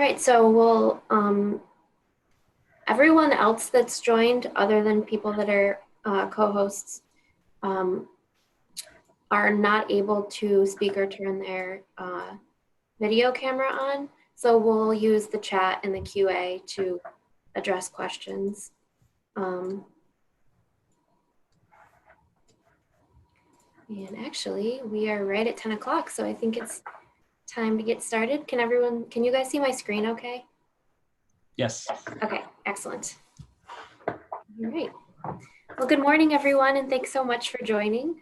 right, so everyone else that's joined, other than people that are co-hosts, are not able to speak or turn their video camera on. So we'll use the chat and the QA to address questions. And actually, we are right at 10 o'clock, so I think it's time to get started. Can you guys see my screen okay? Yes. Okay, excellent. All right. Well, good morning, everyone, and thanks so much for joining.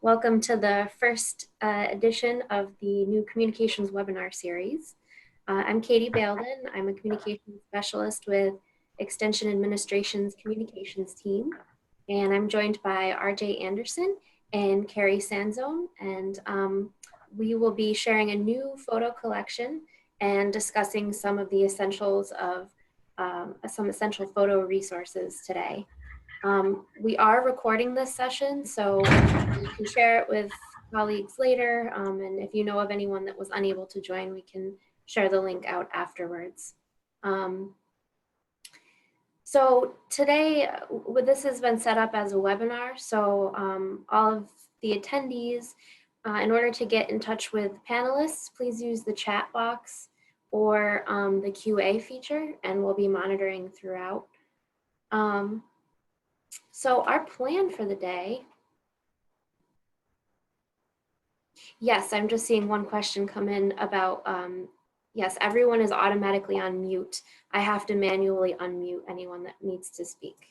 Welcome to the first edition of the new Communications Webinar series. I'm Katie Baildon. I'm a communications specialist with Extension Administration's communications team, and I'm joined by RJ Anderson and Carrie Sanzone, and we will be sharing a new photo collection and discussing some of the essentials of some essential photo resources today. We are recording this session, so you can share it with colleagues later, and if you know of anyone that was unable to join, we can share the link out afterwards. So today, this has been set up as a webinar, so all of the attendees, in order to get in touch with panelists, please use the chat box or the QA feature, and we'll be monitoring throughout. So our plan for the day, yes, I'm just seeing one question come in about, yes, everyone is automatically on mute. I have to manually unmute anyone that needs to speak.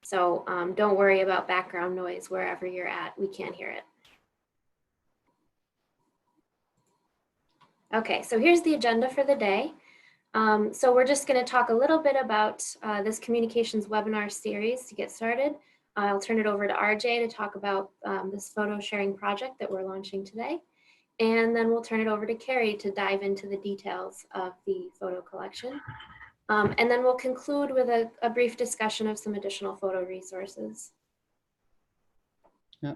So don't worry about background noise wherever you're at, we can't hear it. Okay, so here's the agenda for the day. So we're just going to talk a little bit about this communications webinar series to get started. I'll turn it over to RJ to talk about this photo sharing project that we're launching today. And then we'll turn it over to Carrie to dive into the details of the photo collection. And then we'll conclude with a brief discussion of some additional photo resources. Yeah.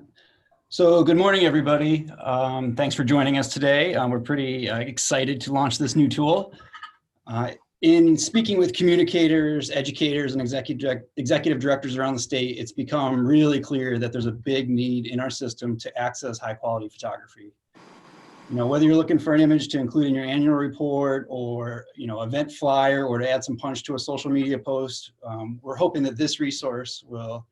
So good morning, everybody. Thanks for joining us today. We're pretty excited to launch this new tool. In speaking with communicators, educators, and executive directors around the state, it's become really clear that there's a big need in our system to access high quality photography. You know, whether you're looking for an image to include in your annual report or, you know, event flyer or to add some punch to a social media post, we're hoping that this resource will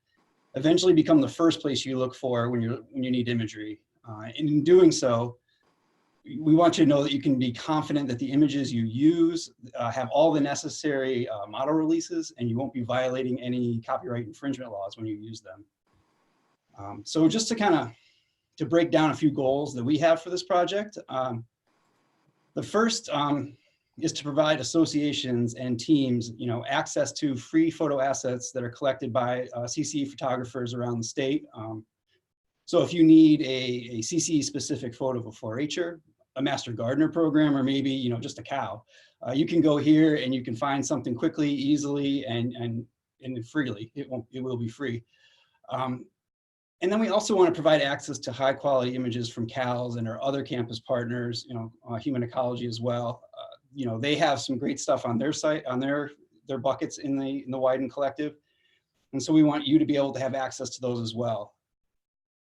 eventually become the first place you look for when you need imagery. And in doing so, we want you to know that you can be confident that the images you use have all the necessary model releases, and you won't be violating any copyright infringement laws when you use them. So just to break down a few goals that we have for this project. The first is to provide associations and teams, you know, access to free photo assets that are collected by CCE photographers around the state. So if you need a CCE specific photo of a 4-H'er, a master gardener program, or maybe, you know, just a cow, you can go here and you can find something quickly, easily, and freely. It will be free. And then we also want to provide access to high quality images from CALS and our other campus partners, you know, Human Ecology as well. You know, they have some great stuff on their site, on their buckets in the Wyden Collective. And so we want you to be able to have access to those as well.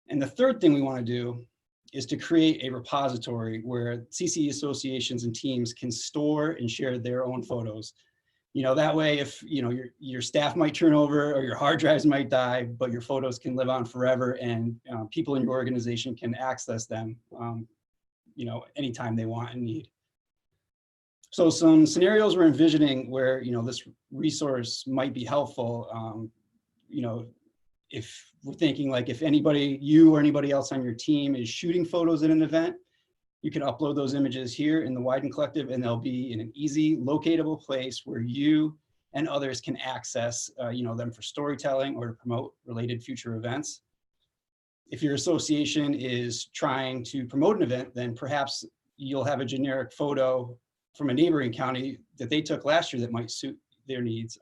And the third thing we want to do is to create a repository where CCE associations and teams can store and share their own photos. You know, that way, if, you know, your staff might turn over or your hard drives might die, but your photos can live on forever, and people in your organization can access them, you know, anytime they want and need. So some scenarios we're envisioning where, you know, this resource might be helpful. You know, if we're thinking like if anybody, you or anybody else on your team is shooting photos at an event, you can upload those images here in the Wyden Collective, and they'll be in an easy, locatable place where you and others can access, you know, them for storytelling or to promote related future events. If your association is trying to promote an event, then perhaps you'll have a generic photo from a neighboring county that they took last year that might suit their needs.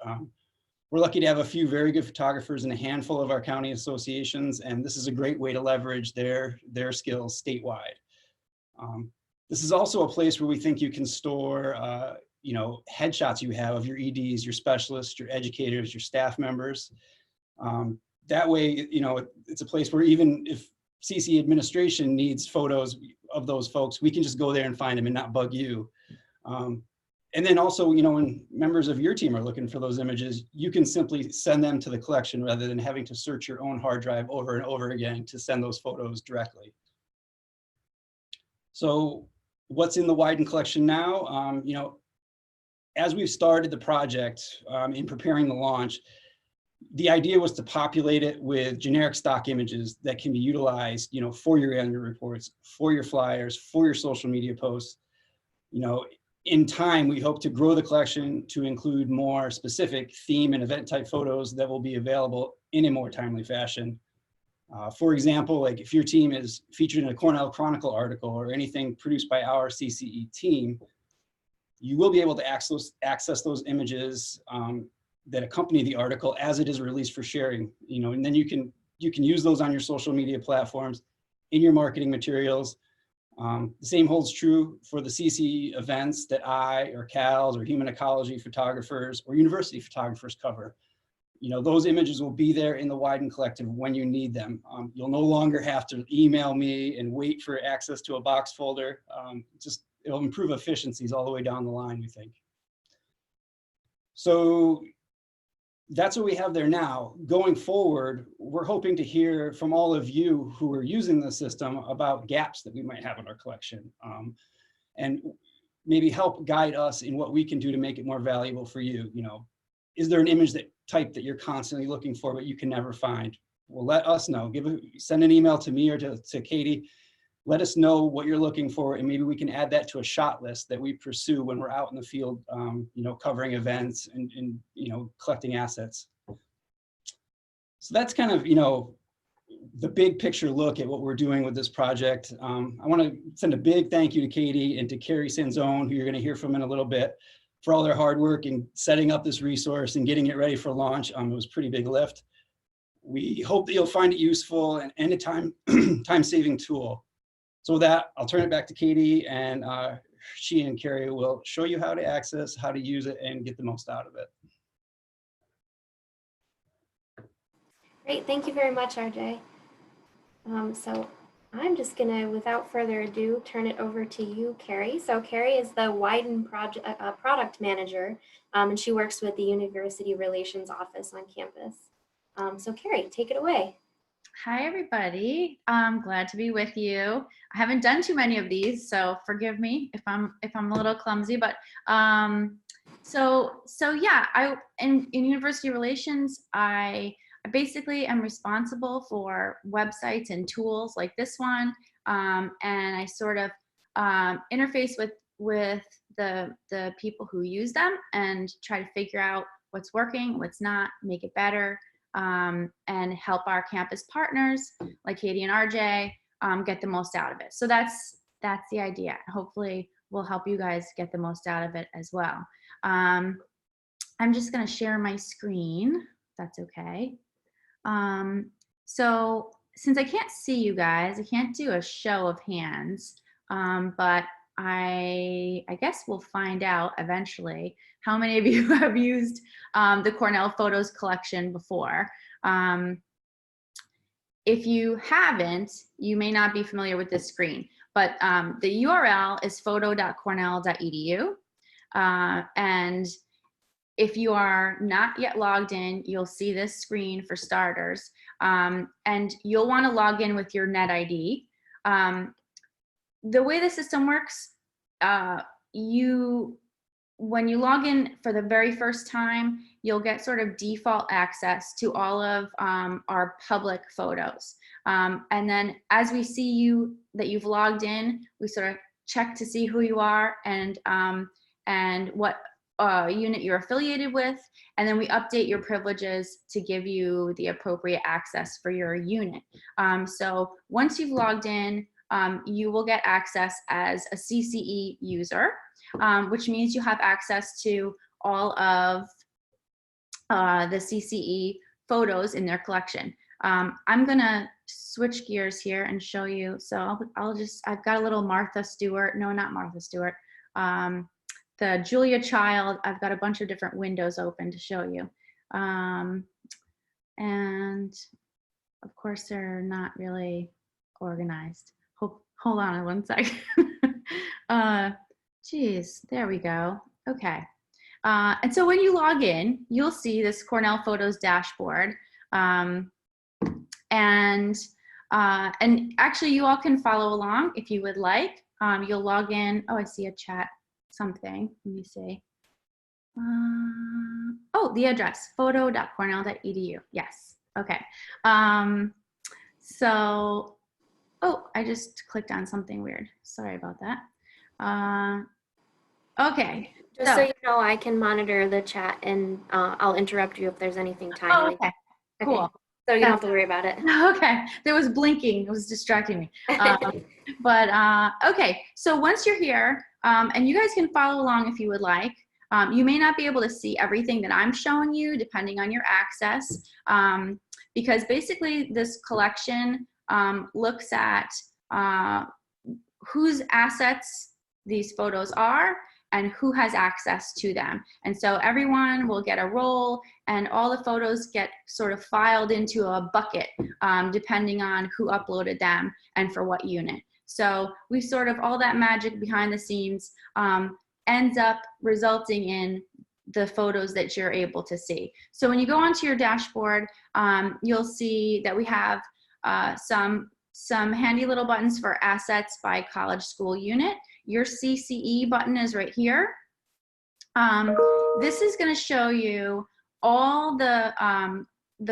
We're lucky to have a few very good photographers in a handful of our county associations, and this is a great way to leverage their skills statewide. This is also a place where we think you can store headshots you have of your EDs, your specialists, your educators, your staff members. That way, it's a place where even if CCE administration needs photos of those folks, we can just go there and find them and not bug you. And then also, when members of your team are looking for those images, you can simply send them to the collection rather than having to search your own hard drive over and over again to send those photos directly. So what's in the Widen collection now? As we've started the project in preparing the launch, the idea was to populate it with generic stock images that can be utilized, for your annual reports, for your flyers, for your social media posts. In time, we hope to grow the collection to include more specific theme and event type photos that will be available in a more timely fashion. For example, like if your team is featured in a Cornell Chronicle article or anything produced by our CCE team, you will be able to access those images that accompany the article as it is released for sharing, and then you can use those on your social media platforms, in your marketing materials. The same holds true for the CCE events that I or CALS or human ecology photographers or university photographers cover. Those images will be there in the Widen Collective when you need them. You'll no longer have to email me and wait for access to a box folder. It'll improve efficiencies all the way down the line, we think. So that's what we have there now. Going forward, we're hoping to hear from all of you who are using the system about gaps that we might have in our collection, and maybe help guide us in what we can do to make it more valuable for you. Is there an image type that you're constantly looking for but you can never find? Well, let us know. Send an email to me or to Katie. Let us know what you're looking for, and maybe we can add that to a shot list that we pursue when we're out in the field, covering events and collecting assets. So that's kind of, the big picture look at what we're doing with this project. I want to send a big thank you to Katie and to Carrie Sanzone, who you're going to hear from in a little bit, for all their hard work in setting up this resource and getting it ready for launch. It was a pretty big lift. We hope that you'll find it useful and a time-saving tool. So with that, I'll turn it back to Katie, and she and Carrie will show you how to access, how to use it, and get the most out of it. Great, thank you very much, RJ. So I'm just gonna, without further ado, turn it over to you, Carrie. So Carrie is the Widen product manager, and she works with the University Relations Office on campus. So Carrie, take it away. Hi, everybody. I'm glad to be with you. I haven't done too many of these, so forgive me if I'm a little clumsy. But so yeah, in university relations, I basically am responsible for websites and tools like this one, and I sort of interface with the people who use them and try to figure out what's working, what's not, make it better. And help our campus partners like Katie and RJ get the most out of it. So that's the idea. Hopefully we'll help you guys get the most out of it as well. I'm just going to share my screen, if that's okay. So since I can't see you guys, I can't do a show of hands, but I guess we'll find out eventually how many of you have used the Cornell Photos collection before. If you haven't, you may not be familiar with this screen, but the URL is photo.cornell.edu. And if you are not yet logged in, you'll see this screen for starters. And you'll want to log in with your net ID. The way the system works, when you log in for the very first time, you'll get sort of default access to all of our public photos. And then as we see that you've logged in, we sort of check to see who you are and what unit you're affiliated with. And then we update your privileges to give you the appropriate access for your unit. So once you've logged in, you will get access as a CCE user, which means you have access to all of the CCE photos in their collection. I'm gonna switch gears here and show you. So I've got a little Martha Stewart, no, not Martha Stewart, the Julia Child, I've got a bunch of different windows open to show you. And of course, they're not really organized. Hold on one second. Geez, there we go. Okay. And so when you log in, you'll see this Cornell Photos dashboard. And actually, you all can follow along if you would like. You'll log in. Oh, I see a chat something. Let me see. Oh, the address, photo.cornell.edu. Yes. Okay. So, oh, I just clicked on something weird. Sorry about that. Okay. Just so you know, I can monitor the chat, and I'll interrupt you if there's anything timely. Oh, okay. Cool. So you don't have to worry about it. Okay. There was blinking. It was distracting me. Okay. So once you're here, and you guys can follow along if you would like. You may not be able to see everything that I'm showing you depending on your access, because basically this collection looks at whose assets these photos are and who has access to them. And so everyone will get a role, and all the photos get sort of filed into a bucket depending on who uploaded them and for what unit. So we sort of, all that magic behind the scenes ends up resulting in the photos that you're able to see. So when you go onto your dashboard, you'll see that we have some handy little buttons for assets by college school unit. Your CCE button is right here. This is going to show you all the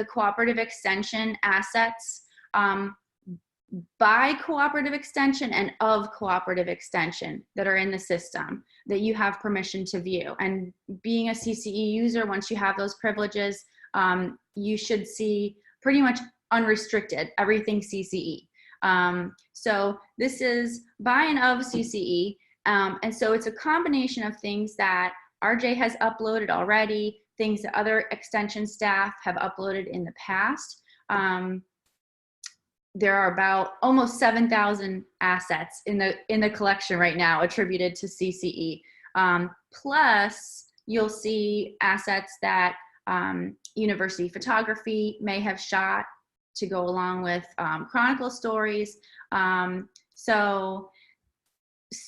cooperative extension assets by cooperative extension and of cooperative extension that are in the system that you have permission to view. And being a CCE user, once you have those privileges, you should see pretty much unrestricted everything CCE. So this is by and of CCE, and so it's a combination of things that RJ has uploaded already, things that other extension staff have uploaded in the past. There are about almost 7,000 assets in the collection right now attributed to CCE. Plus, you'll see assets that university photography may have shot to go along with chronicle stories. So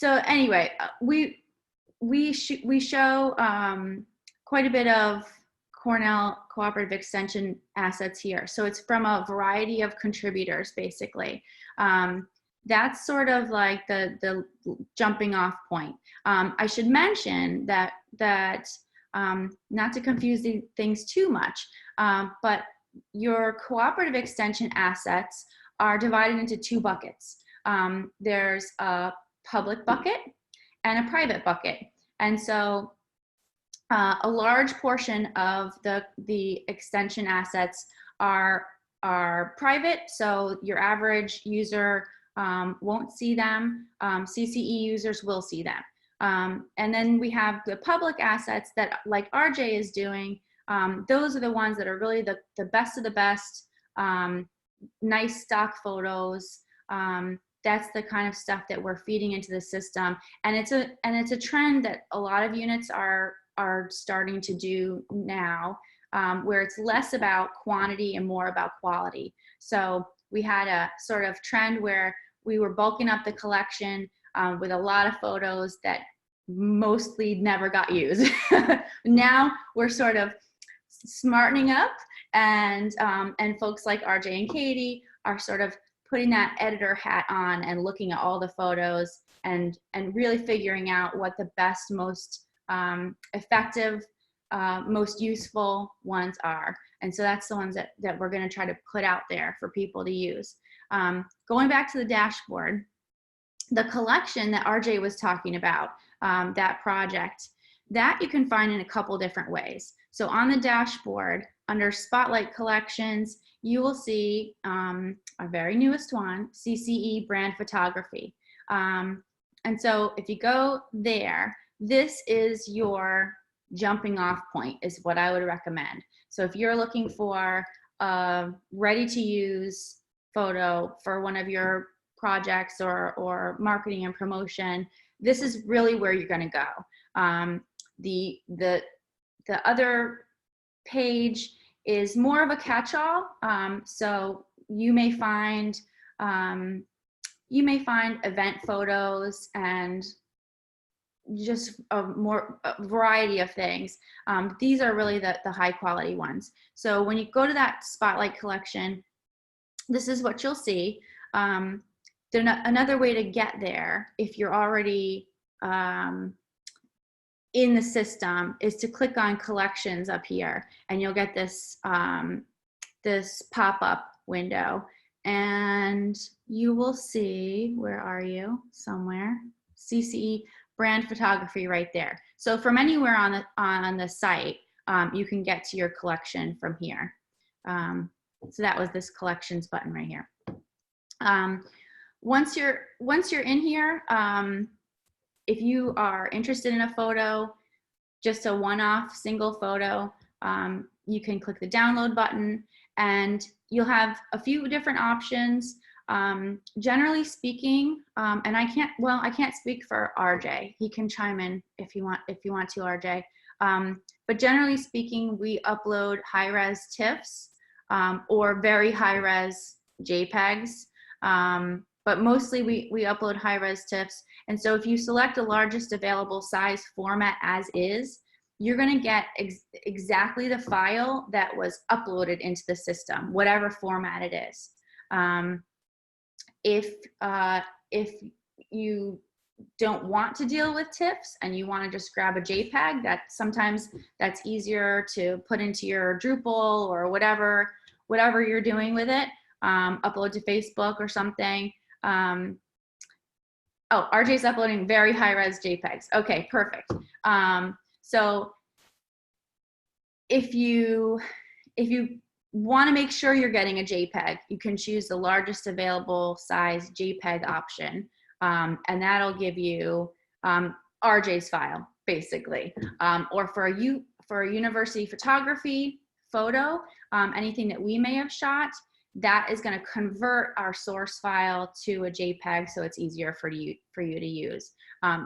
anyway, we show quite a bit of Cornell cooperative extension assets here. So it's from a variety of contributors, basically. That's sort of like the jumping off point. I should mention that not to confuse things too much, but your cooperative extension assets are divided into two buckets. There's a public bucket and a private bucket. And so a large portion of the extension assets are private, so your average user won't see them. CCE users will see them. And then we have the public assets that, like RJ is doing, those are the ones that are really the best of the best, nice stock photos. That's the kind of stuff that we're feeding into the system. And it's a trend that a lot of units are starting to do now, where it's less about quantity and more about quality. So we had a sort of trend where we were bulking up the collection with a lot of photos that mostly never got used. Now we're sort of smartening up, and folks like RJ and Katie are sort of putting that editor hat on and looking at all the photos and really figuring out what the best, most effective, most useful ones are. And so that's the ones that we're going to try to put out there for people to use. Going back to the dashboard, the collection that RJ was talking about, that project, that you can find in a couple different ways. So on the dashboard, under Spotlight Collections, you will see our very newest one, CCE Brand Photography. And so if you go there, this is your jumping off point, is what I would recommend. So if you're looking for a ready-to-use photo for one of your projects or marketing and promotion, this is really where you're going to go. The other page is more of a catch-all. So you may find event photos and just a variety of things. These are really the high quality ones. So when you go to that Spotlight collection, this is what you'll see. Another way to get there, if you're already in the system, is to click on collections up here, and you'll get this this pop-up window, and you will see, where are you? Somewhere, CCE brand photography right there. So from anywhere on the site, you can get to your collection from here. So that was this collections button right here. Once you're in here, if you are interested in a photo, just a one-off single photo, you can click the download button, and you'll have a few different options. Generally speaking, and I can't speak for RJ. He can chime in if you want to, RJ. But generally speaking, we upload high-res TIFFs or very high-res JPEGs. But mostly we upload high-res TIFFs. And so if you select the largest available size format as is, you're going to get exactly the file that was uploaded into the system, whatever format it is. If you don't want to deal with TIFFs and you want to just grab a JPEG, sometimes that's easier to put into your Drupal or whatever you're doing with it, upload to Facebook or something. Oh, RJ's uploading very high-res JPEGs. Okay, perfect. So if you want to make sure you're getting a JPEG, you can choose the largest available size JPEG option, and that'll give you RJ's file, basically. Or for a university photography photo, anything that we may have shot, that is going to convert our source file to a JPEG, so it's easier for you to use.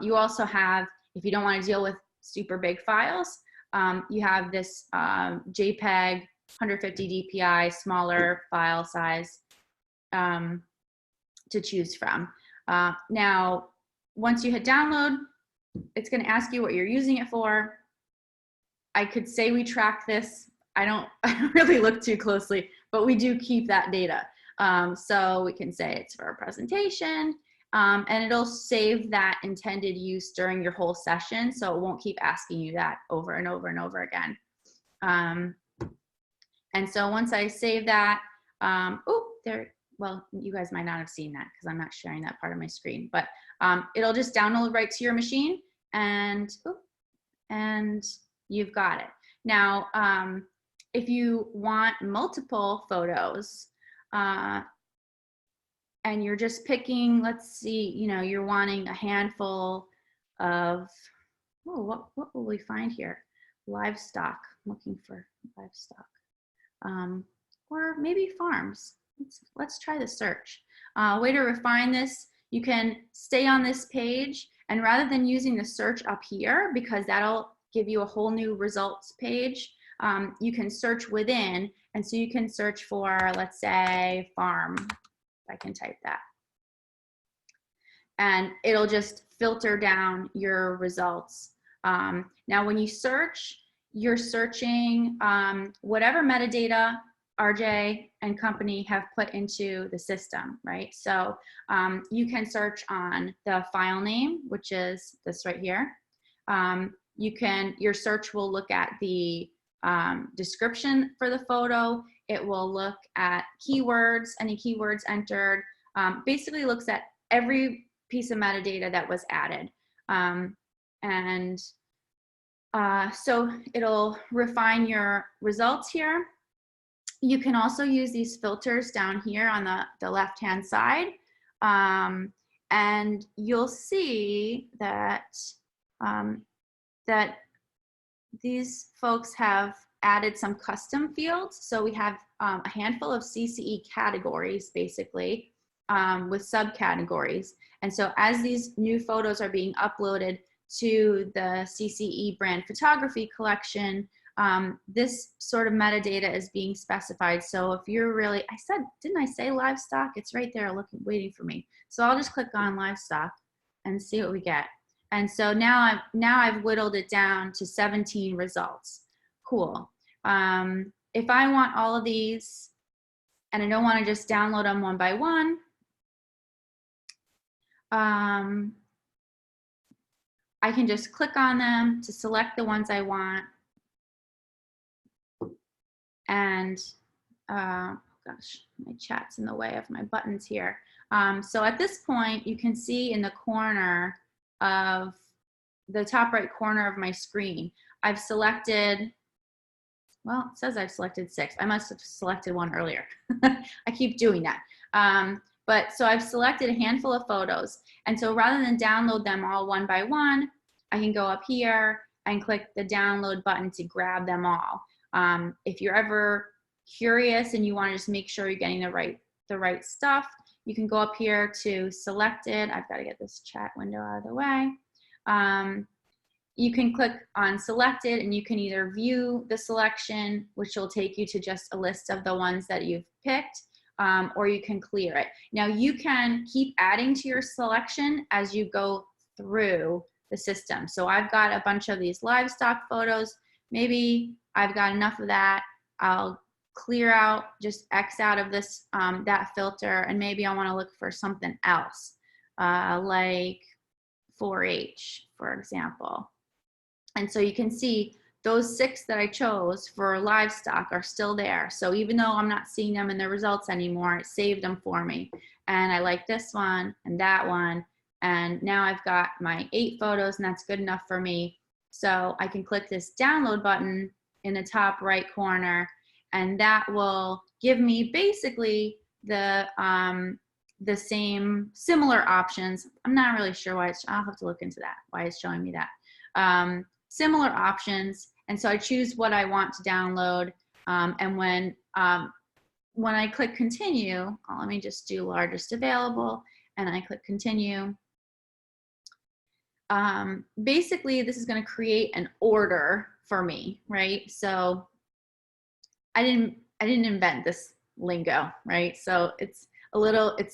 You also have, if you don't want to deal with super big files, you have this JPEG 150 DPI smaller file size to choose from. Now, once you hit download, it's going to ask you what you're using it for. I could say we track this. I don't really look too closely, but we do keep that data. So we can say it's for a presentation, and it'll save that intended use during your whole session, so it won't keep asking you that over and over and over again. And so once I save that, well, you guys might not have seen that because I'm not sharing that part of my screen, but it'll just download right to your machine, and you've got it. Now, if you want multiple photos, and you're just picking, let's see, you're wanting a handful of, what will we find here? Livestock, I'm looking for livestock. Or maybe farms. Let's try the search. Way to refine this, you can stay on this page, and rather than using the search up here, because that'll give you a whole new results page, you can search within, and so you can search for, let's say, farm. I can type that. And it'll just filter down your results. Now, when you search, you're searching whatever metadata RJ and company have put into the system, right? So you can search on the file name, which is this right here. Your search will look at the description for the photo. It will look at keywords, any keywords entered. Basically looks at every piece of metadata that was added. So it'll refine your results here. You can also use these filters down here on the left-hand side. And you'll see that, that these folks have added some custom fields. So we have a handful of CCE categories, basically, with subcategories. And so as these new photos are being uploaded to the CCE brand photography collection, this sort of metadata is being specified. So if you're really, didn't I say livestock? It's right there waiting for me. So I'll just click on livestock and see what we get. And so now I've whittled it down to 17 results. Cool. If I want all of these and I don't want to just download them one by one, I can just click on them to select the ones I want. And oh gosh, my chat's in the way of my buttons here. So at this point, you can see in the corner of the top right corner of my screen, I've selected, well, it says I've selected 6. I must have selected one earlier. I keep doing that. But so I've selected a handful of photos. And so rather than download them all one by one, I can go up here and click the download button to grab them all. If you're ever curious and you want to just make sure you're getting the right stuff, you can go up here to select it. I've got to get this chat window out of the way. You can click on selected and you can either view the selection, which will take you to just a list of the ones that you've picked, or you can clear it. Now you can keep adding to your selection as you go through the system. So I've got a bunch of these livestock photos. Maybe I've got enough of that. I'll clear out, just X out of this, that filter, and maybe I want to look for something else, like 4-H, for example. And so you can see those 6 that I chose for livestock are still there. So even though I'm not seeing them in the results anymore, it saved them for me. And I like this one and that one. And now I've got my 8 photos, and that's good enough for me. So I can click this download button in the top right corner, and that will give me basically the same similar options. I'm not really sure why I'll have to look into that, why it's showing me that. Similar options, and so I choose what I want to download, and when I click continue, let me just do largest available, and I click continue. Basically, this is going to create an order for me, right? So I didn't invent this lingo, right? So it's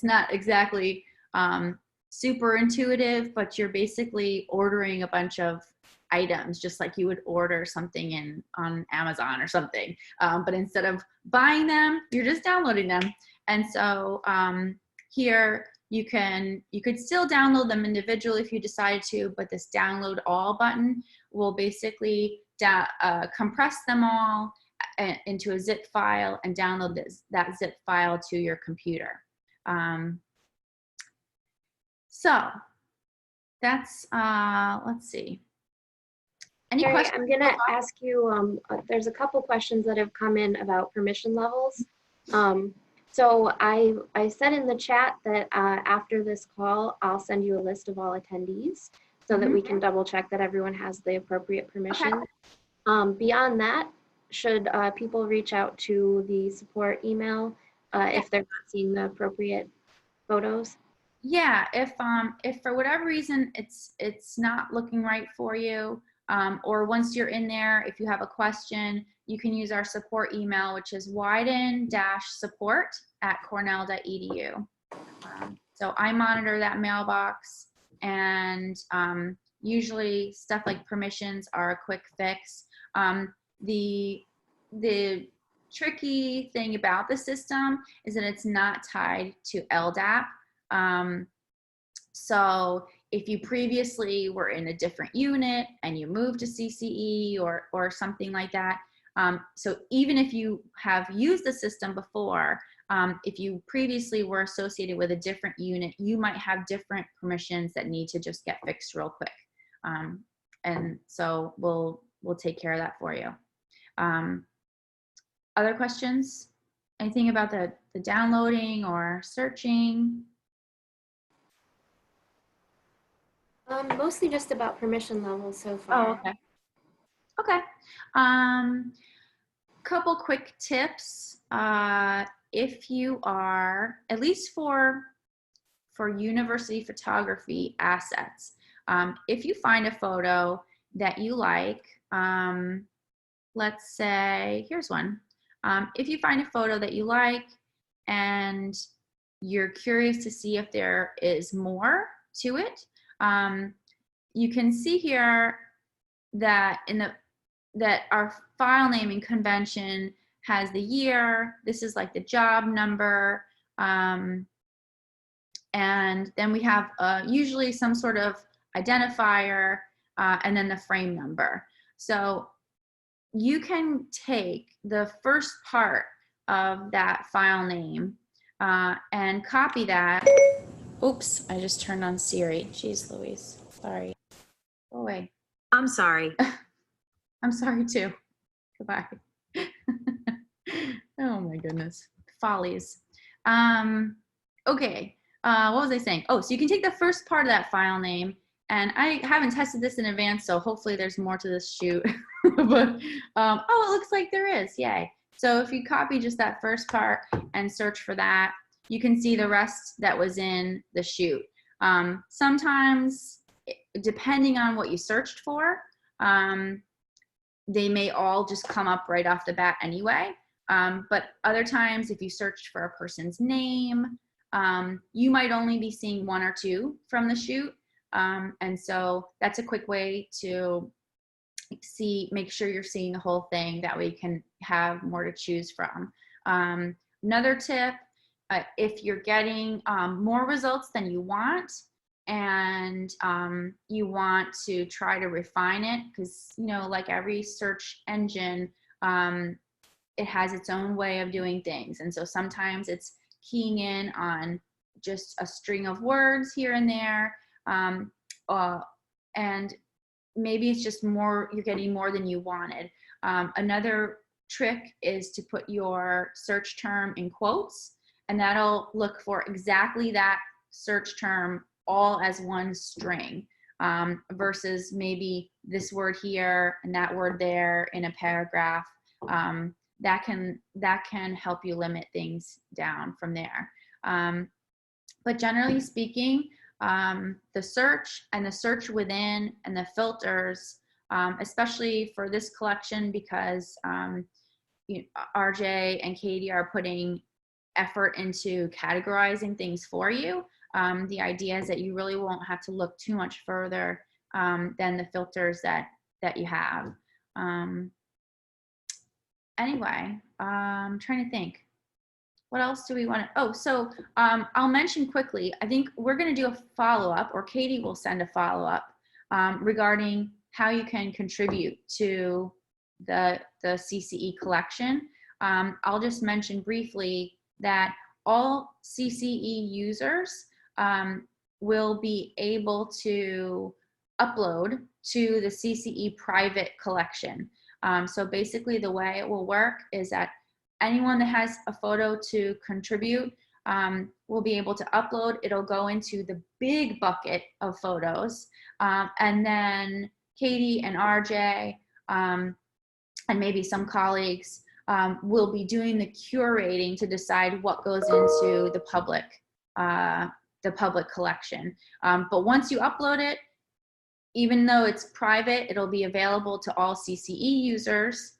not exactly super intuitive, but you're basically ordering a bunch of items just like you would order something on Amazon or something. But instead of buying them, you're just downloading them. And so here you could still download them individually if you decided to, but this download all button will basically compress them all into a zip file and download that zip file to your computer. So that's, let's see. Any Carrie, questions? I'm going to ask you, there's a couple questions that have come in about permission levels. So I said in the chat that after this call, I'll send you a list of all attendees so that we can double check that everyone has the appropriate permission. Okay. Beyond that, should people reach out to the support email if they're not seeing the appropriate photos? Yeah, if for whatever reason it's not looking right for you, or once you're in there, if you have a question, you can use our support email, which is widen-support@cornell.edu. So I monitor that mailbox, and usually stuff like permissions are a quick fix. The tricky thing about the system is that it's not tied to LDAP. So if you previously were in a different unit and you moved to CCE or something like that, so even if you have used the system before, if you previously were associated with a different unit, you might have different permissions that need to just get fixed real quick. And so we'll take care of that for you. Other questions? Anything about the downloading or searching? Mostly just about permission levels so far. Oh, okay. Okay. Couple quick tips. If you are, at least for for university photography assets. If you find a photo that you like, let's say, here's one. If you find a photo that you like and you're curious to see if there is more to it, you can see here that that our file naming convention has the year. This is like the job number. And then we have usually some sort of identifier and then the frame number. So you can take the first part of that file name and copy that. Oops, I just turned on Siri. Jeez Louise, sorry. Go away. I'm sorry. I'm sorry too. Goodbye. Oh my goodness. Follies. Okay. What was I saying? Oh, so you can take the first part of that file name, and I haven't tested this in advance, so hopefully there's more to this shoot. But oh, it looks like there is. Yay. So if you copy just that first part and search for that, you can see the rest that was in the shoot. Sometimes, depending on what you searched for, they may all just come up right off the bat anyway. But other times, if you searched for a person's name, you might only be seeing one or two from the shoot. And so that's a quick way to make sure you're seeing the whole thing. That way you can have more to choose from. Another tip, if you're getting more results than you want, and you want to try to refine it, because, you know, like every search engine, it has its own way of doing things. And so sometimes it's keying in on just a string of words here and there. And maybe it's just more, you're getting more than you wanted. Another trick is to put your search term in quotes, and that'll look for exactly that search term all as one string, versus maybe this word here and that word there in a paragraph. That can help you limit things down from there. But generally speaking, the search and the search within and the filters, especially for this collection, because RJ and Katie are putting effort into categorizing things for you. The idea is that you really won't have to look too much further than the filters that you have. Anyway, I'm trying to think. What else do we want to, oh, so I'll mention quickly, I think we're going to do a follow-up, or Katie will send a follow-up regarding how you can contribute to the CCE collection. I'll just mention briefly that all CCE users will be able to upload to the CCE private collection. So basically the way it will work is that anyone that has a photo to contribute will be able to upload. It'll go into the big bucket of photos. And then Katie and RJ and maybe some colleagues will be doing the curating to decide what goes into the public collection. But once you upload it, even though it's private, it'll be available to all CCE users.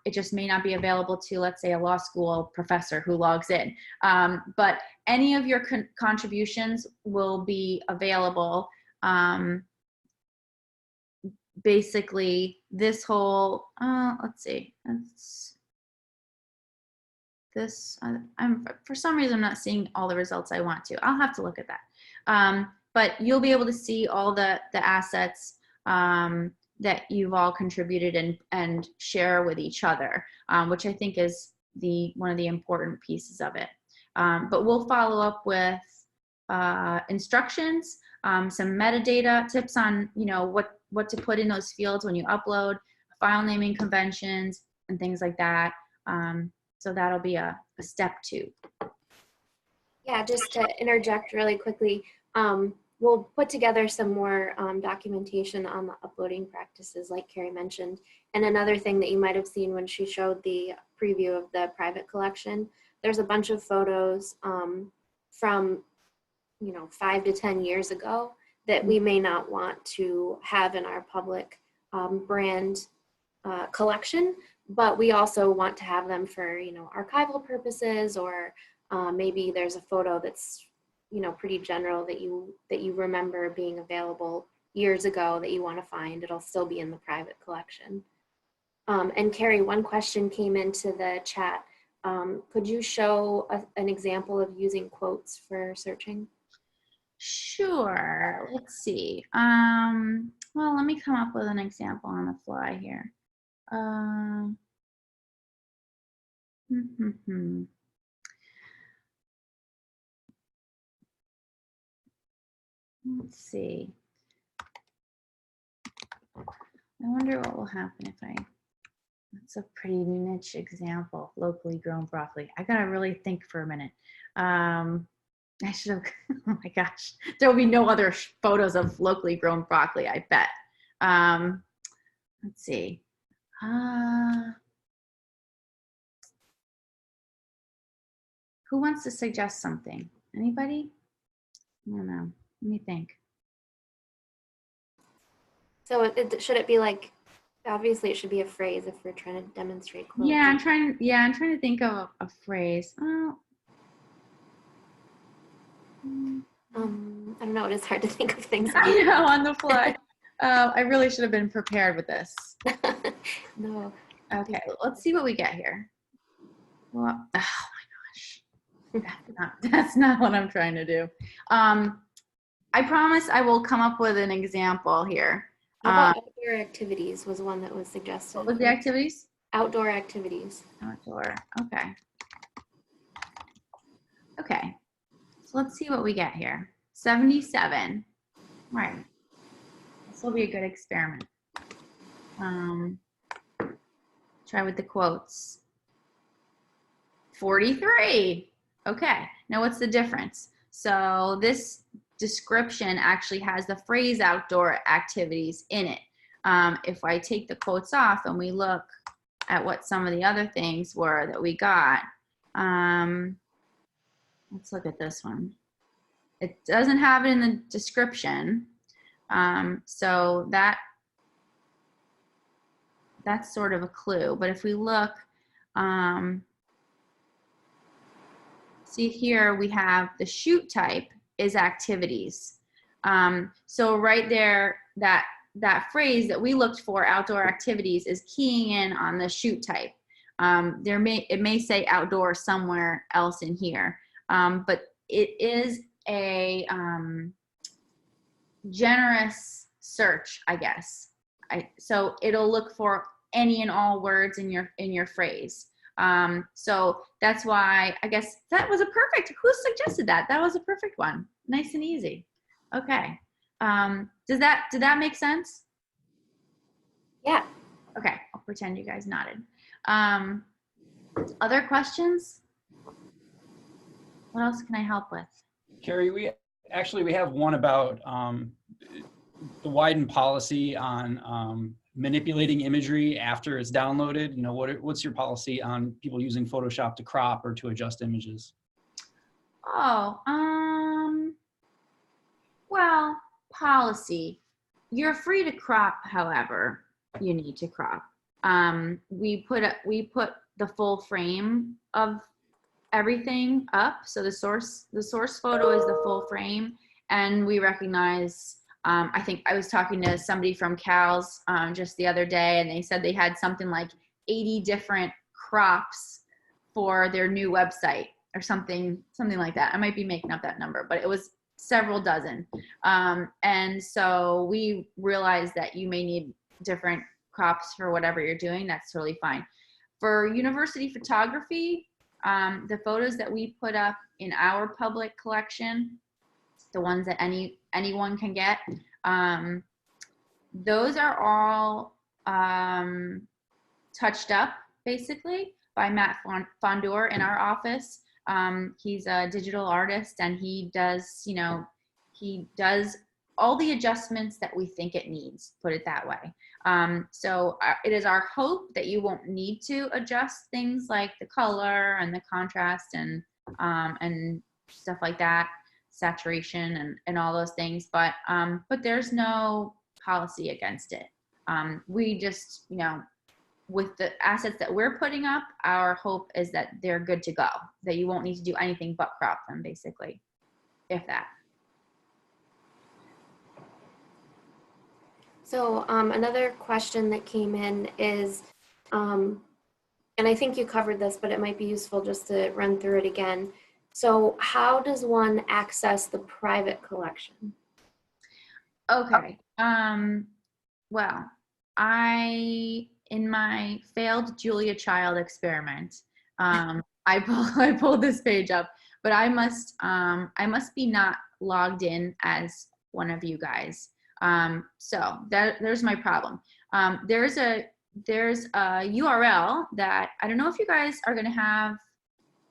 It just may not be available to, let's say, a law school professor who logs in. But any of your contributions will be available. Basically, this whole, let's see, for some reason, I'm not seeing all the results I want to. I'll have to look at that. But you'll be able to see all the assets that you've all contributed and share with each other, which I think is one of the important pieces of it. But we'll follow up with instructions, some metadata tips on what to put in those fields when you upload, file naming conventions, and things like that. So that'll be a step 2. Yeah, just to interject really quickly, we'll put together some more documentation on the uploading practices like Carrie mentioned. And another thing that you might have seen when she showed the preview of the private collection, there's a bunch of photos from 5 to 10 years ago that we may not want to have in our public brand collection, but we also want to have them for, archival purposes, or maybe there's a photo that's, pretty general that you remember being available years ago that you want to find. It'll still be in the private collection. And Carrie, one question came into the chat. Could you show an example of using quotes for searching? Sure. Let's see. Well, let me come up with an example on the fly here. Let's see. I wonder what will happen if that's a pretty niche example, locally grown broccoli. I gotta really think for a minute. I should have, oh my gosh, there will be no other photos of locally grown broccoli, I bet. Let's see. Who wants to suggest something? Anybody? I don't know. Let me think. So should it be like, obviously it should be a phrase if we're trying to demonstrate quotes. Yeah, I'm trying to think of a phrase. Oh. I don't know, it is hard to think of things. I know, on the fly. I really should have been prepared with this. No. Okay, let's see what we get here. Well, oh my gosh. That's not what I'm trying to do. I promise I will come up with an example here. How about outdoor activities was one that was suggested. What was the activities? Outdoor activities. Outdoor, okay. Okay, so let's see what we get here. 77, right. This will be a good experiment. Try with the quotes. 43, okay. Now what's the difference? So this description actually has the phrase outdoor activities in it. If I take the quotes off and we look at what some of the other things were that we got, let's look at this one. It doesn't have it in the description, so that's sort of a clue. But if we look, see here we have the shoot type is activities. So right there, that phrase that we looked for, outdoor activities, is keying in on the shoot type. It may say outdoor somewhere else in here, but it is a generous search, I guess. So it'll look for any and all words in your phrase. So that's why I guess that was a perfect. Who suggested that? That was a perfect one. Nice and easy. Okay. Did that make sense? Yeah. Okay. I'll pretend you guys nodded. Other questions? What else can I help with? Carrie, we have one about the widened policy on manipulating imagery after it's downloaded. What's your policy on people using Photoshop to crop or to adjust images? Oh, well, policy. You're free to crop, however you need to crop. We put the full frame of everything up. So the source photo is the full frame, and we recognize, I think I was talking to somebody from CALS just the other day, and they said they had something like 80 different crops for their new website or something like that. I might be making up that number, but it was several dozen. And so we realized that you may need different crops for whatever you're doing. That's totally fine. For university photography, the photos that we put up in our public collection, the ones that anyone can get, those are all touched up basically by Matt Fondor in our office. He's a digital artist, and he does all the adjustments that we think it needs, put it that way. So it is our hope that you won't need to adjust things like the color and the contrast and stuff like that. saturation and all those things, but there's no policy against it. We just, you know, with the assets that we're putting up, our hope is that they're good to go, that you won't need to do anything but crop them, basically, if that. So another question that came in is, and I think you covered this, but it might be useful just to run through it again. So how does one access the private collection? Okay. Well, in my failed Julia Child experiment, I pulled this page up, but I must be not logged in as one of you guys. So there's my problem. There's a URL that I don't know if you guys are going to have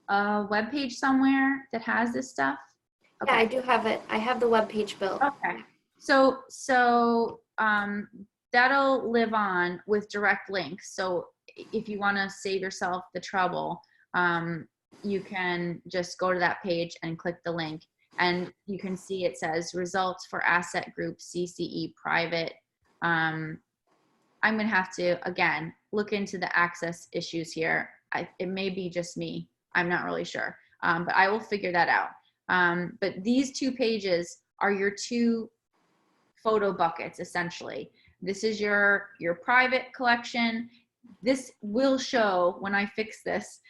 a web page somewhere that has this stuff. Okay. Yeah, I do have it. I have the web page built. Okay. So that'll live on with direct links. So if you want to save yourself the trouble, you can just go to that page and click the link, and you can see it says results for asset group CCE private. I'm going to have to, again, look into the access issues here. It may be just me. I'm not really sure, but I will figure that out. But these two pages are your two photo buckets, essentially. This is your private collection. This will show, when I fix this,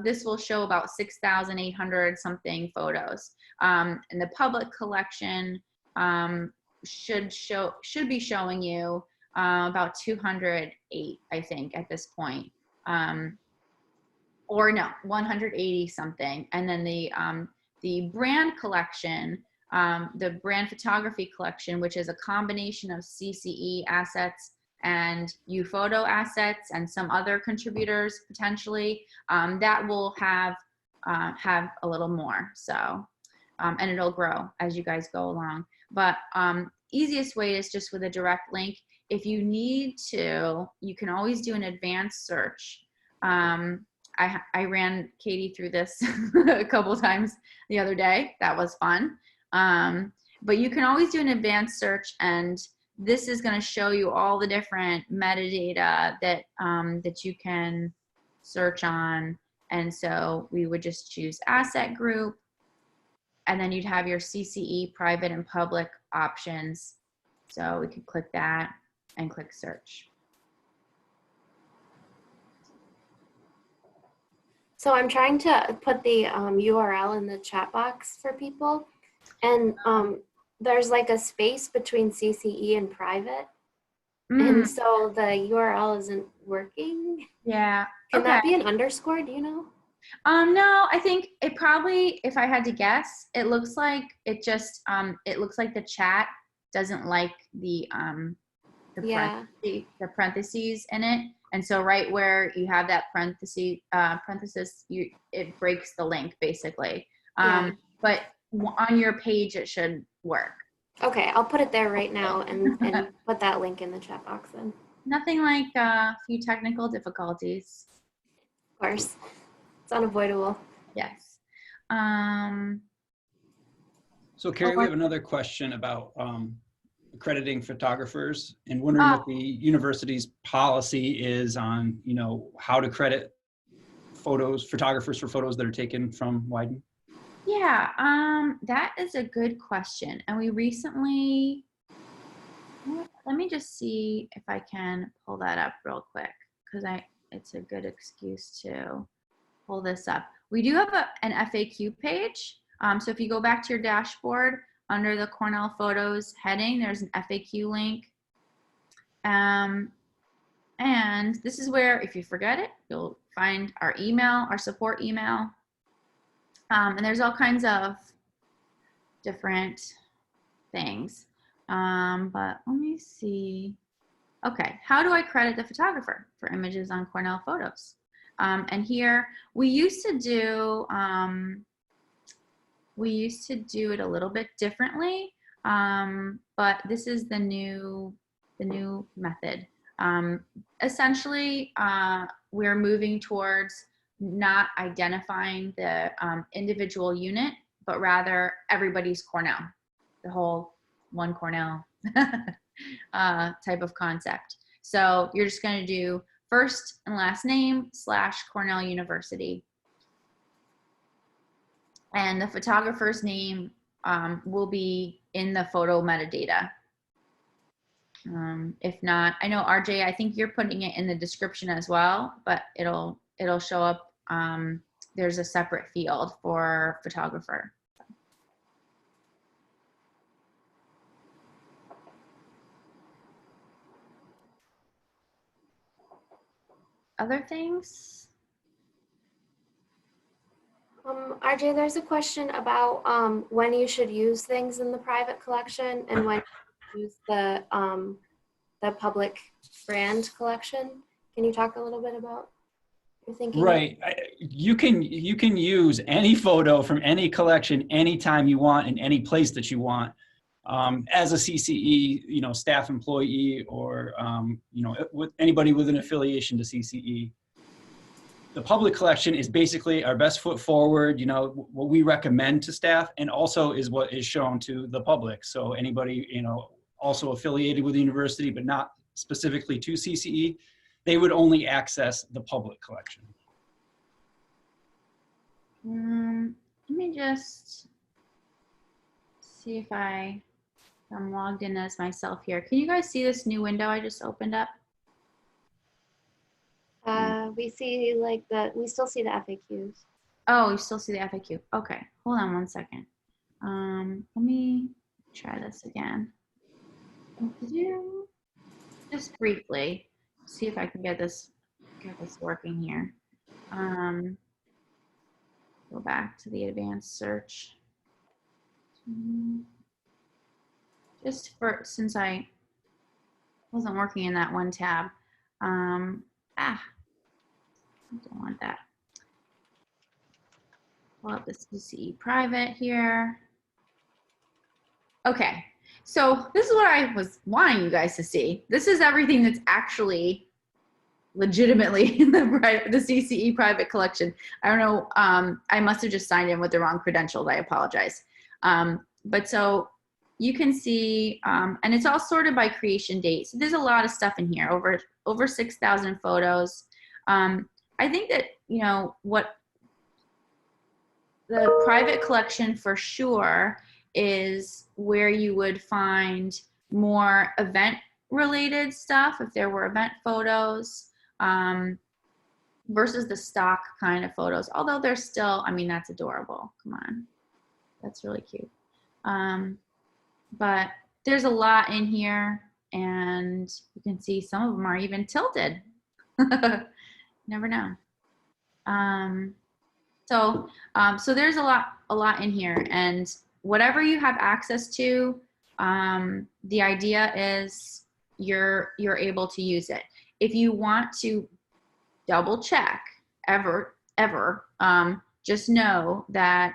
this will show about 6,800 something photos. And the public collection should be showing you about 208, I think, at this point. Or no, 180 something. And then the brand collection, the brand photography collection, which is a combination of CCE assets and UPhoto assets and some other contributors potentially, that will have a little more. So, and it'll grow as you guys go along. But easiest way is just with a direct link. If you need to, you can always do an advanced search. I ran Katie through this a couple times the other day. That was fun. But you can always do an advanced search, and this is going to show you all the different metadata that you can search on. And so we would just choose asset group, and then you'd have your CCE private and public options. So we could click that and click search. So I'm trying to put the URL in the chat box for people, and there's like a space between CCE and private, and so the URL isn't working. Yeah. Can that be an underscore? Do you know? No, I think it probably, if I had to guess, it looks like it just it looks like the chat doesn't like the parentheses in it. And so right where you have that parenthesis, it breaks the link basically. But on your page, it should work. Okay, I'll put it there right now and put that link in the chat box then. Nothing like a few technical difficulties. Of course, it's unavoidable. Yes. So Carrie, we have another question about accrediting photographers, and wondering what the university's policy is on, you know, how to credit photographers for photos that are taken from Wyden. Yeah, that is a good question. And we recently, let me just see if I can pull that up real quick, because it's a good excuse to pull this up. We do have an FAQ page. So if you go back to your dashboard, under the Cornell Photos heading, there's an FAQ link. And this is where, if you forget it, you'll find our email, our support email. And there's all kinds of different things. But let me see. Okay, how do I credit the photographer for images on Cornell Photos? And here, we used to do it a little bit differently, but this is the new method. Essentially, we're moving towards not identifying the individual unit, but rather everybody's Cornell, the whole one Cornell type of concept. So you're just going to do first and last name / Cornell University. And the photographer's name will be in the photo metadata. If not, I know RJ, I think you're putting it in the description as well, but it'll show up. There's a separate field for photographer. Other things? RJ, there's a question about when you should use things in the private collection and when you use the public brand collection. Can you talk a little bit about your thinking? Right. You can use any photo from any collection anytime you want in any place that you want. As a CCE, staff employee or, with anybody with an affiliation to CCE. The public collection is basically our best foot forward, what we recommend to staff, and also is what is shown to the public. So anybody, also affiliated with the university, but not specifically to CCE, they would only access the public collection. Let me just see if I'm logged in as myself here. Can you guys see this new window I just opened up? We see we still see the FAQs. Oh, you still see the FAQ. Okay, hold on one second. Let me try this again. Just briefly, see if I can get this working here. Go back to the advanced search. Just since I wasn't working in that one tab. I don't want that. Pull up the CCE private here. Okay, so this is what I was wanting you guys to see. This is everything that's actually legitimately in the CCE private collection. I don't know, I must have just signed in with the wrong credentials. I apologize. But so you can see, and it's all sorted by creation date. So there's a lot of stuff in here, over 6,000 photos. I think that, what the private collection for sure is where you would find more event related stuff, if there were event photos, versus the stock kind of photos. Although they're still, that's adorable. Come on. That's really cute. But there's a lot in here, and you can see some of them are even tilted. Never know. So there's a lot in here, and whatever you have access to, the idea is you're able to use it. If you want to double check ever, just know that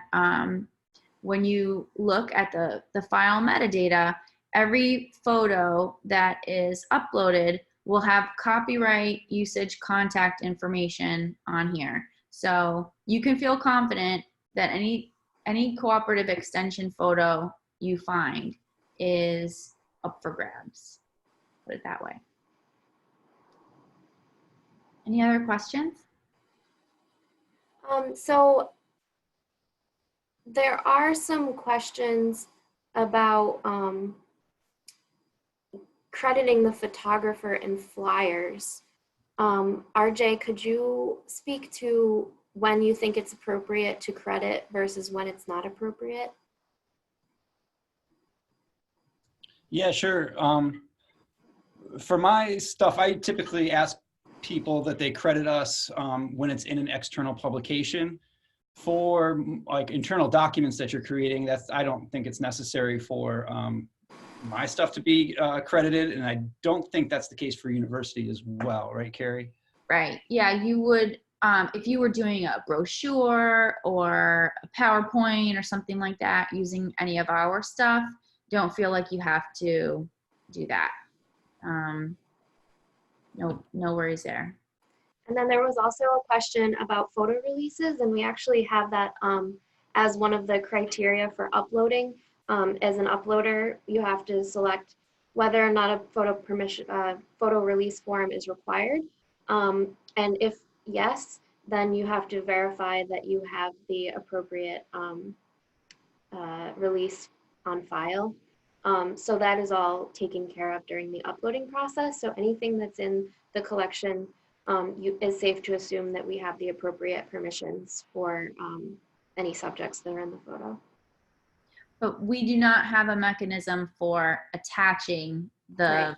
when you look at the file metadata, every photo that is uploaded will have copyright, usage, contact information on here. So you can feel confident that any cooperative extension photo you find is up for grabs. Put it that way. Any other questions? So there are some questions about crediting the photographer in flyers. RJ, could you speak to when you think it's appropriate to credit versus when it's not appropriate? Yeah, sure. For my stuff, I typically ask people that they credit us when it's in an external publication. For like internal documents that you're creating, I don't think it's necessary for my stuff to be credited, and I don't think that's the case for university as well, right, Carrie? Right. Yeah, you would, if you were doing a brochure or a PowerPoint or something like that using any of our stuff, don't feel like you have to do that. No worries there. And then there was also a question about photo releases, and we actually have that as one of the criteria for uploading. As an uploader, you have to select whether or not a photo release form is required. And if yes, then you have to verify that you have the appropriate release on file. So that is all taken care of during the uploading process. So anything that's in the collection is safe to assume that we have the appropriate permissions for any subjects that are in the photo. But we do not have a mechanism for attaching the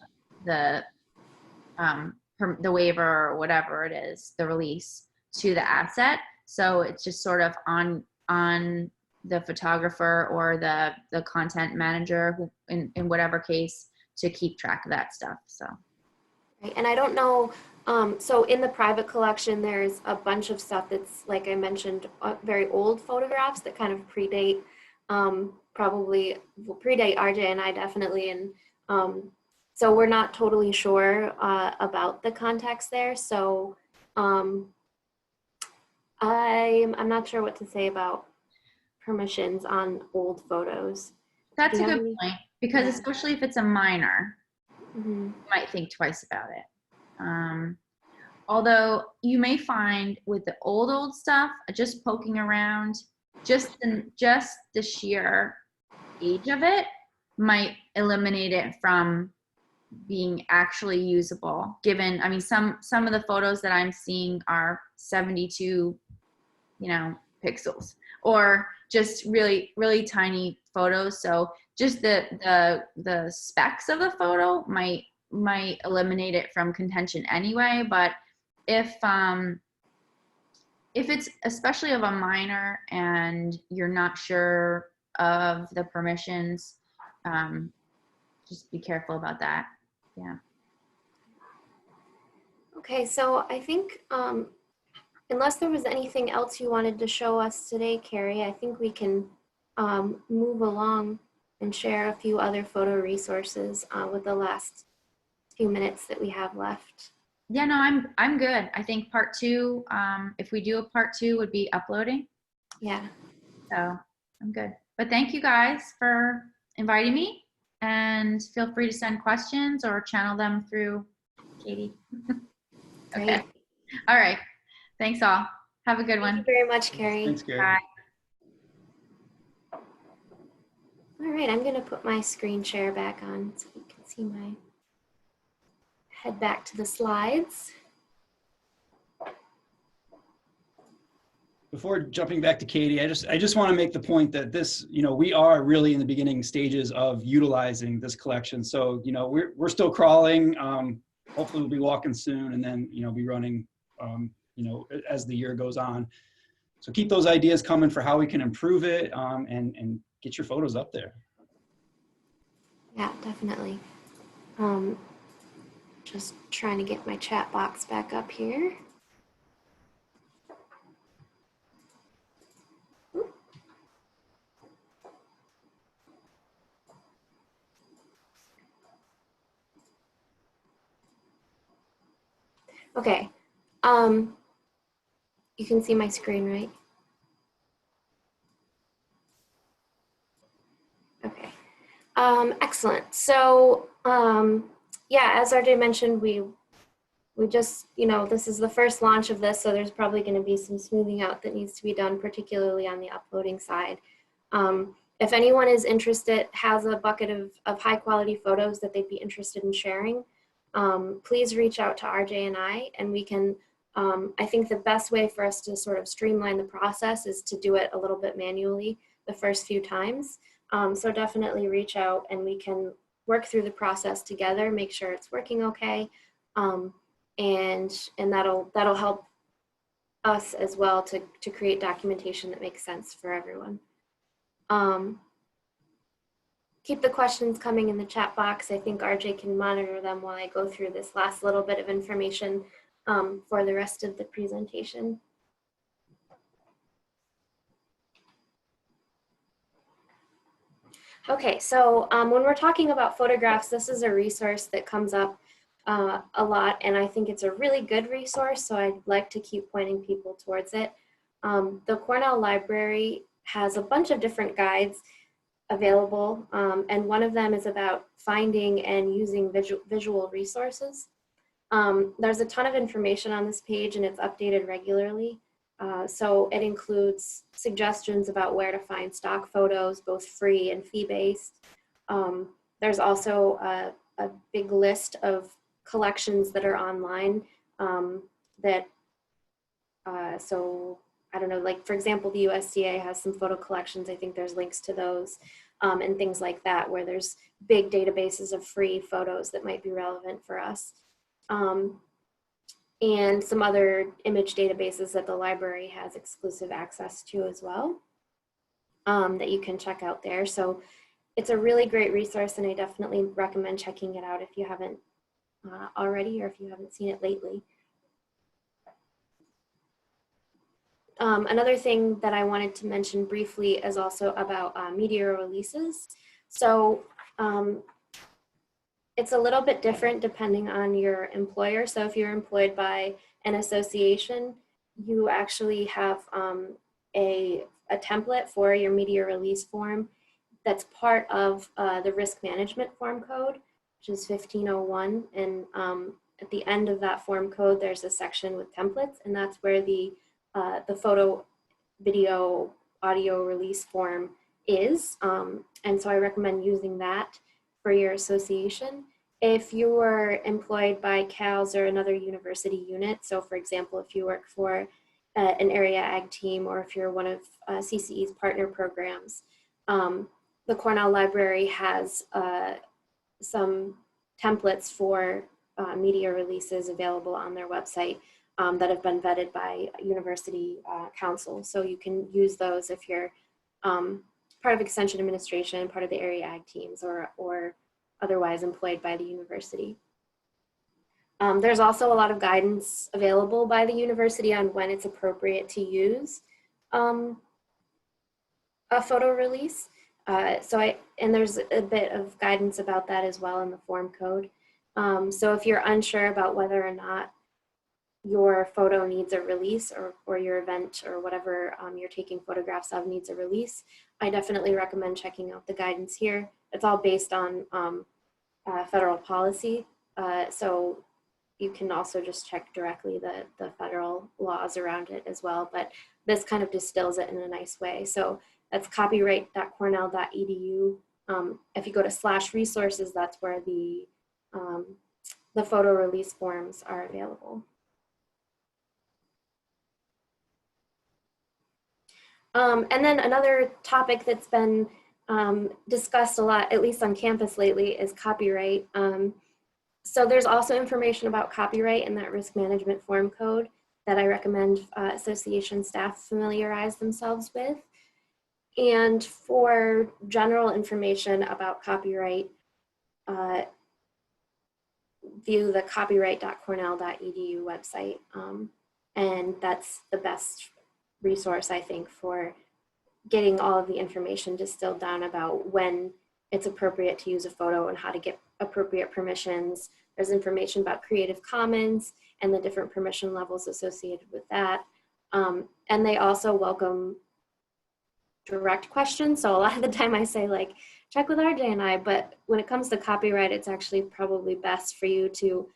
waiver or whatever it is, the release, to the asset. So it's just sort of on the photographer or the content manager, who in whatever case, to keep track of that stuff. So. Right. And I don't know, so in the private collection, there's a bunch of stuff that's, like I mentioned, very old photographs that kind of predate, probably will predate RJ and I definitely. And so we're not totally sure about the context there. So I'm not sure what to say about permissions on old photos. That's a good point, because especially if it's a minor, you might think twice about it. Although you may find with the old stuff, just poking around, just the sheer age of it might eliminate it from being actually usable. Given, I mean, some of the photos that I'm seeing are 72, pixels, or just really, really tiny photos. So just the specs of the photo might eliminate it from contention anyway. But if it's especially of a minor and you're not sure of the permissions, just be careful about that. Yeah. Okay, so I think unless there was anything else you wanted to show us today, Carrie, I think we can move along and share a few other photo resources with the last few minutes that we have left. Yeah, no, I'm good. I think part 2, if we do a part 2, would be uploading. Yeah. So I'm good. But thank you guys for inviting me, and feel free to send questions or channel them through Katie. Okay. Great. All right. Thanks all. Have a good one. Thank you very much, Carrie. Thanks, Carrie. Bye. All right, I'm going to put my screen share back on so you can see my head back to the slides. Before jumping back to Katie, I just want to make the point that this, we are really in the beginning stages of utilizing this collection. So, we're still crawling. Hopefully we'll be walking soon, and then, be running, as the year goes on. So keep those ideas coming for how we can improve it, and get your photos up there. Yeah, definitely. Just trying to get my chat box back up here. Okay, you can see my screen, right? Okay, excellent. So, yeah, as RJ mentioned, we just, this is the first launch of this, so there's probably going to be some smoothing out that needs to be done, particularly on the uploading side. If anyone is interested, has a bucket of high quality photos that they'd be interested in sharing, please reach out to RJ and I, and we can, I think the best way for us to sort of streamline the process is to do it a little bit manually the first few times. So definitely reach out and we can work through the process together, make sure it's working okay. And that'll help us as well to create documentation that makes sense for everyone. Keep the questions coming in the chat box. I think RJ can monitor them while I go through this last little bit of information for the rest of the presentation. Okay, so when we're talking about photographs, this is a resource that comes up a lot, and I think it's a really good resource, so I'd like to keep pointing people towards it. The Cornell Library has a bunch of different guides available, and one of them is about finding and using visual resources. There's a ton of information on this page, and it's updated regularly. So it includes suggestions about where to find stock photos, both free and fee-based. There's also a big list of collections that are online so I don't know, like for example, the USDA has some photo collections. I think there's links to those and things like that, where there's big databases of free photos that might be relevant for us. And some other image databases that the library has exclusive access to as well, that you can check out there. So it's a really great resource, and I definitely recommend checking it out if you haven't already, or if you haven't seen it lately. Another thing that I wanted to mention briefly is also about media releases. So it's a little bit different depending on your employer. So if you're employed by an association, you actually have a template for your media release form that's part of the risk management form code, which is 1501. And at the end of that form code, there's a section with templates, and that's where the photo, video, audio release form is. And so I recommend using that for your association. If you were employed by CALS or another university unit, so for example, if you work for an area ag team, or if you're one of CCE's partner programs, the Cornell Library has some templates for media releases available on their website that have been vetted by university council. So you can use those if you're part of extension administration, part of the area ag teams, or otherwise employed by the university. There's also a lot of guidance available by the university on when it's appropriate to use a photo release. And there's a bit of guidance about that as well in the form code. So if you're unsure about whether or not your photo needs a release, or your event or whatever you're taking photographs of needs a release, I definitely recommend checking out the guidance here. It's all based on federal policy. So you can also just check directly the federal laws around it as well, but this kind of distills it in a nice way. So that's copyright.cornell.edu. If you go to /resources, that's where the photo release forms are available. And then another topic that's been discussed a lot, at least on campus lately, is copyright. So there's also information about copyright in that risk management form code that I recommend association staff familiarize themselves with. And for general information about copyright, view the copyright.cornell.edu website. And that's the best resource, I think, for getting all of the information distilled down about when it's appropriate to use a photo and how to get appropriate permissions. There's information about Creative Commons and the different permission levels associated with that. And they also welcome direct questions. So a lot of the time I say, like, check with RJ and I, but when it comes to copyright, it's actually probably best for you to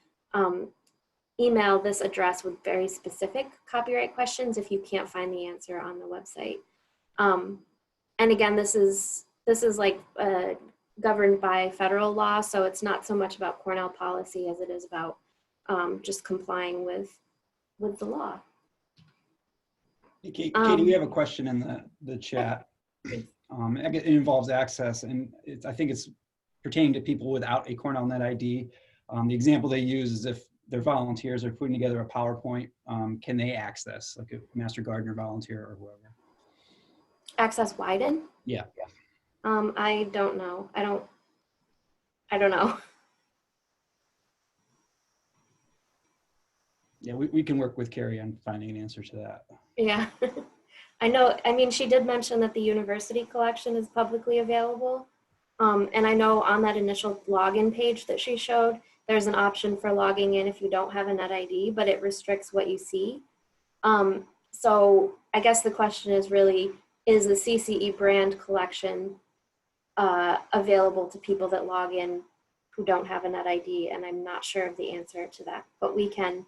email this address with very specific copyright questions if you can't find the answer on the website. And again, this is like governed by federal law, so it's not so much about Cornell policy as it is about just complying with the law. Katie, we have a question in the chat. It involves access, and I think it's pertaining to people without a Cornell Net ID. The example they use is if they're volunteers are putting together a PowerPoint, can they access, like a Master Gardener volunteer or whoever? Access Widen? Yeah. I don't know. I don't know. Yeah, we can work with Carrie on finding an answer to that. Yeah. I know, I mean, she did mention that the university collection is publicly available. And I know on that initial login page that she showed, there's an option for logging in if you don't have a Net ID, but it restricts what you see. So I guess the question is really, is the CCE brand collection available to people that log in who don't have a net ID? And I'm not sure of the answer to that, but we can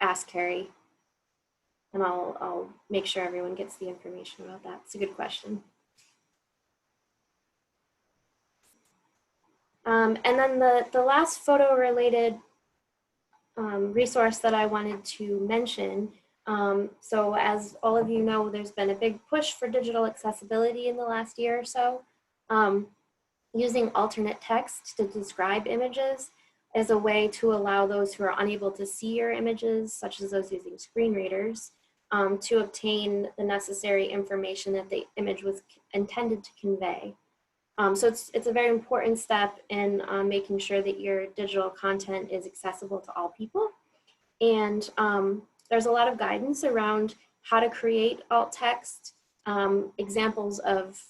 ask Carrie, and I'll make sure everyone gets the information about that. It's a good question. And then the last photo related resource that I wanted to mention. So as all of you know, there's been a big push for digital accessibility in the last year or so. Using alternate text to describe images is a way to allow those who are unable to see your images, such as those using screen readers, to obtain the necessary information that the image was intended to convey. So it's a very important step in making sure that your digital content is accessible to all people. And there's a lot of guidance around how to create alt text, examples of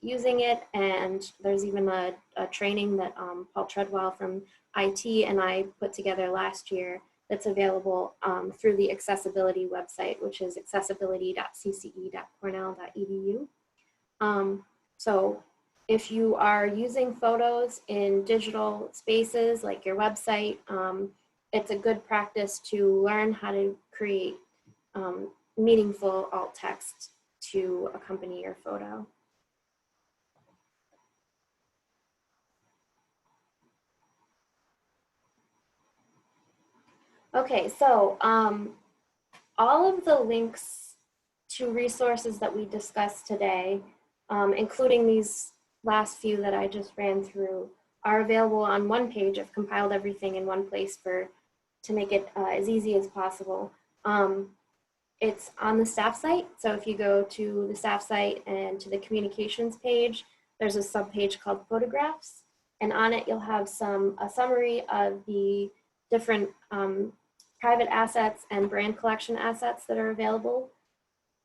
using it, and there's even a training that Paul Treadwell from IT and I put together last year that's available through the accessibility website, which is accessibility.cce.cornell.edu. So if you are using photos in digital spaces like your website, it's a good practice to learn how to create meaningful alt text to accompany your photo. Okay, so all of the links to resources that we discussed today, including these last few that I just ran through, are available on one page. I've compiled everything in one place to make it as easy as possible. It's on the staff site. So if you go to the staff site and to the communications page, there's a subpage called photographs. And on it, you'll have a summary of the different private assets and brand collection assets that are available.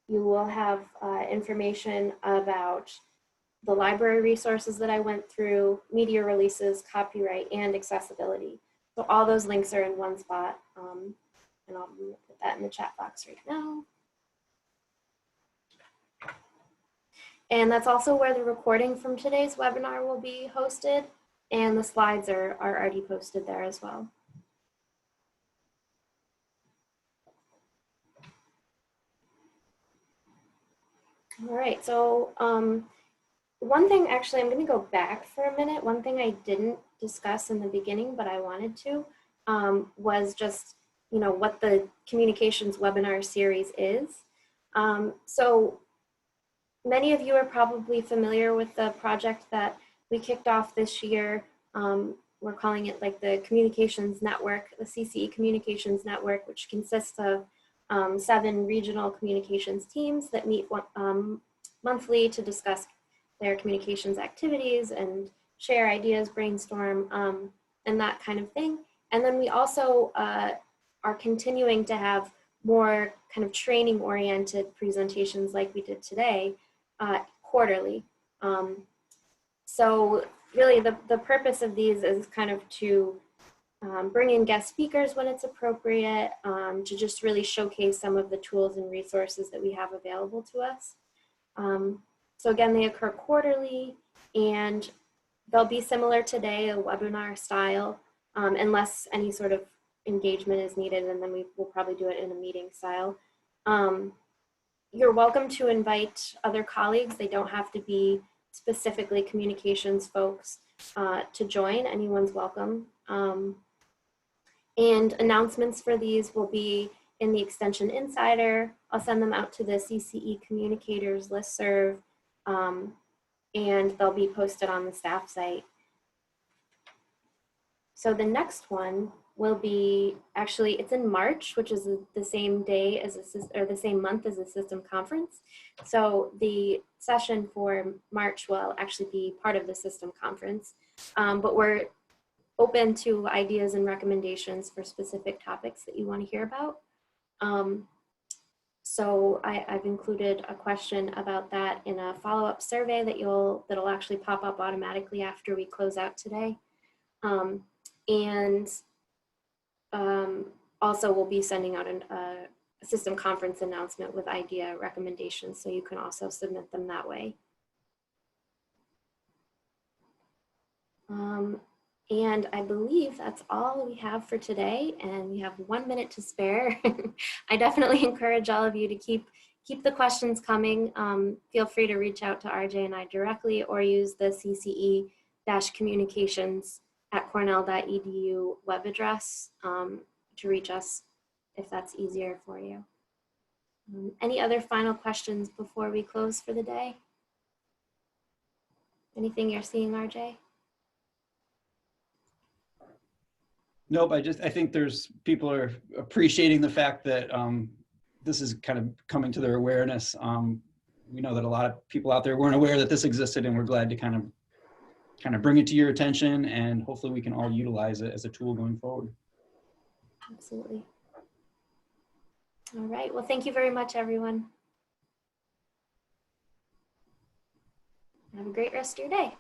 You will have information about the library resources that I went through, media releases, copyright, and accessibility. So all those links are in one spot. And I'll put that in the chat box right now. And that's also where the recording from today's webinar will be hosted, and the slides are already posted there as well. All right, so one thing, actually, I'm going to go back for a minute. One thing I didn't discuss in the beginning, but I wanted to, was just, what the communications webinar series is. So many of you are probably familiar with the project that we kicked off this year. We're calling it like the Communications Network, the CCE Communications Network, which consists of 7 regional communications teams that meet monthly to discuss their communications activities and share ideas, brainstorm, and that kind of thing. And then we also are continuing to have more kind of training-oriented presentations like we did today, quarterly. So really the purpose of these is kind of to bring in guest speakers when it's appropriate, to just really showcase some of the tools and resources that we have available to us. So again, they occur quarterly, and they'll be similar today, a webinar style, unless any sort of engagement is needed, and then we'll probably do it in a meeting style. You're welcome to invite other colleagues. They don't have to be specifically communications folks to join. Anyone's welcome. And announcements for these will be in the Extension Insider. I'll send them out to the CCE Communicators listserv, and they'll be posted on the staff site. So the next one will be, actually it's in March, which is the same day as the same month as the system conference. So the session for March will actually be part of the system conference, but we're open to ideas and recommendations for specific topics that you want to hear about. So I've included a question about that in a follow-up survey that'll actually pop up automatically after we close out today. Also we'll be sending out system conference announcement with idea recommendations, so you can also submit them that way. And I believe that's all we have for today, and we have 1 minute to spare. I definitely encourage all of you to keep the questions coming. Feel free to reach out to RJ and I directly, or use the CCE-communications@cornell.edu web address to reach us if that's easier for you. Any other final questions before we close for the day? Anything you're seeing, RJ? Nope, I think people are appreciating the fact that this is kind of coming to their awareness. We know that a lot of people out there weren't aware that this existed, and we're glad to kind of bring it to your attention, and hopefully we can all utilize it as a tool going forward. Absolutely. All right, well, thank you very much, everyone. Have a great rest of your day.